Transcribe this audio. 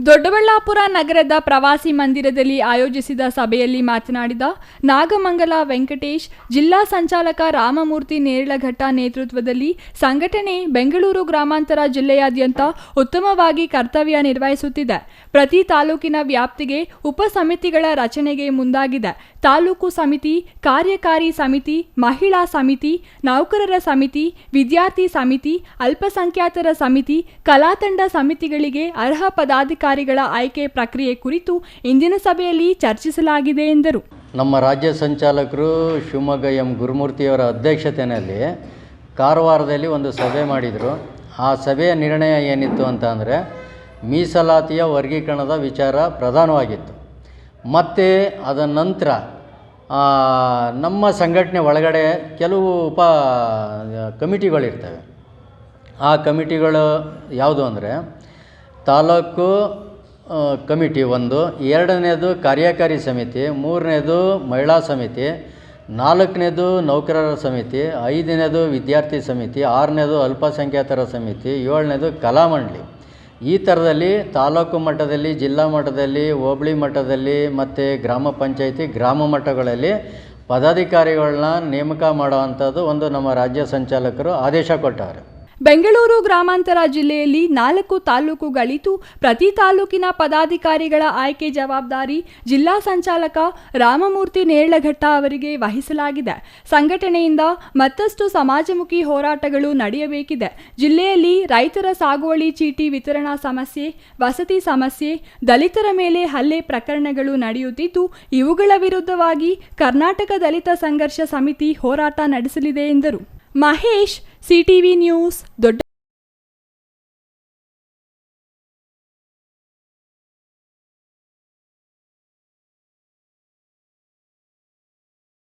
ದೊಡ್ಡಬಳ್ಳಾಪುರ ನಗರದ ಪ್ರವಾಸಿ ಮಂದಿರದಲ್ಲಿ ಆಯೋಜಿಸಿದ ಸಭೆಯಲ್ಲಿ ಮಾತನಾಡಿದ ನಾಗಮಂಗಲ ವೆಂಕಟೇಶ್, ಜಿಲ್ಲಾ ಸಂಚಾಲಕ ರಾಮಮೂರ್ತಿ ನೇರಳಘಟ್ಟ ನೇತೃತ್ವದಲ್ಲಿ ಸಂಘಟನೆ ಬೆಂಗಳೂರು ಗ್ರಾಮಾಂತರ ಜಿಲ್ಲೆಯಾದ್ಯಂತ ಉತ್ತಮವಾಗಿ ಕರ್ತವ್ಯ ನಿರ್ವಹಿಸುತ್ತಿದೆ. ಪ್ರತಿ ತಾಲೂಕಿನ ವ್ಯಾಪ್ತಿಗೆ ಉಪ ಸಮಿತಿಗಳ ರಚನೆಗೆ ಮುಂದಾಗಿದೆ. ತಾಲೂಕು ಸಮಿತಿ, ಕಾರ್ಯಕಾರಿ ಸಮಿತಿ, ಮಹಿಳಾ ಸಮಿತಿ, ನೌಕರರ ಸಮಿತಿ, ವಿದ್ಯಾರ್ಥಿ ಸಮಿತಿ, ಅಲ್ಪಸಂಖ್ಯಾತರ ಸಮಿತಿ, ಕಲಾತಂಡ ಸಮಿತಿಗಳಿಗೆ ಅರ್ಹ ಪದಾಧಿಕಾರಿಗಳ ಆಯ್ಕೆ ಪ್ರಕ್ರಿಯೆ ಕುರಿತು ಇಂದಿನ ಸಭೆಯಲ್ಲಿ ಚರ್ಚಿಸಲಾಗಿದೆ ಎಂದರು. ನಮ್ಮ ರಾಜ್ಯ ಸಂಚಾಲಕರು ಶಿವಮೊಗ್ಗ ಎಂ ಗುರುಮೂರ್ತಿಯವರ ಅಧ್ಯಕ್ಷತೆಯಲ್ಲಿ ಕಾರವಾರದಲ್ಲಿ ಒಂದು ಸಭೆ ಮಾಡಿದರು. ಆ ಸಭೆಯ ನಿರ್ಣಯ ಏನಿತ್ತು ಅಂತ ಅಂದರೆ ಮೀಸಲಾತಿಯ ವರ್ಗೀಕರಣದ ವಿಚಾರ ಪ್ರಧಾನವಾಗಿತ್ತು. ಮತ್ತು ಅದರ ನಂತರ ನಮ್ಮ ಸಂಘಟನೆ ಒಳಗಡೆ ಕೆಲವು ಕಮಿಟಿಗಳಿರ್ತವೆ. ಆ ಕಮಿಟಿಗಳು ಯಾವುದು ಅಂದರೆ ತಾಲೂಕು ಕಮಿಟಿ ಒಂದು, ಎರಡನೇದು ಕಾರ್ಯಕಾರಿ ಸಮಿತಿ, ಮೂರನೇದು ಮಹಿಳಾ ಸಮಿತಿ, ನಾಲ್ಕನೇದು ನೌಕರರ ಸಮಿತಿ, ಐದನೇದು ವಿದ್ಯಾರ್ಥಿ ಸಮಿತಿ, ಆರನೇದು ಅಲ್ಪಸಂಖ್ಯಾತರ ಸಮಿತಿ, ಏಳನೇದು ಕಲಾಮಂಡಳಿ. ಈ ಥರದಲ್ಲಿ ತಾಲೂಕು ಮಟ್ಟದಲ್ಲಿ, ಜಿಲ್ಲಾ ಮಟ್ಟದಲ್ಲಿ, ಹೋಬಳಿ ಮಟ್ಟದಲ್ಲಿ ಮತ್ತು ಗ್ರಾಮ ಪಂಚಾಯಿತಿ ಗ್ರಾಮ ಮಟ್ಟಗಳಲ್ಲಿ ಪದಾಧಿಕಾರಿಗಳನ್ನ ನೇಮಕ ಮಾಡುವಂಥದ್ದು ಒಂದು ನಮ್ಮ ರಾಜ್ಯ ಸಂಚಾಲಕರು ಆದೇಶ ಕೊಟ್ಟವರು. ಬೆಂಗಳೂರು ಗ್ರಾಮಾಂತರ ಜಿಲ್ಲೆಯಲ್ಲಿ 4 ತಾಲೂಕುಗಳಿದ್ದು ಪ್ರತಿ ತಾಲೂಕಿನ ಪದಾಧಿಕಾರಿಗಳ ಆಯ್ಕೆ ಜವಾಬ್ದಾರಿ ಜಿಲ್ಲಾ ಸಂಚಾಲಕ ರಾಮಮೂರ್ತಿ ನೇರಳಘಟ್ಟ ಅವರಿಗೆ ವಹಿಸಲಾಗಿದೆ. ಸಂಘಟನೆಯಿಂದ ಮತ್ತಷ್ಟು ಸಮಾಜಮುಖಿ ಹೋರಾಟಗಳು ನಡೆಯಬೇಕಿದೆ. ಜಿಲ್ಲೆಯಲ್ಲಿ ರೈತರ ಸಾಗುವಳಿ ಚೀಟಿ ವಿತರಣಾ ಸಮಸ್ಯೆ, ವಸತಿ ಸಮಸ್ಯೆ, ದಲಿತರ ಮೇಲೆ ಹಲ್ಲೆ ಪ್ರಕರಣಗಳು ನಡೆಯುತ್ತಿದ್ದು ಇವುಗಳ ವಿರುದ್ಧವಾಗಿ ಕರ್ನಾಟಕ ದಲಿತ ಸಂಘರ್ಷ ಸಮಿತಿ ಹೋರಾಟ ನಡೆಸಲಿದೆ ಎಂದರು. ಮಹೇಶ್, ಸಿಟಿವಿ ನ್ಯೂಸ್, ದೊಡ್ಡ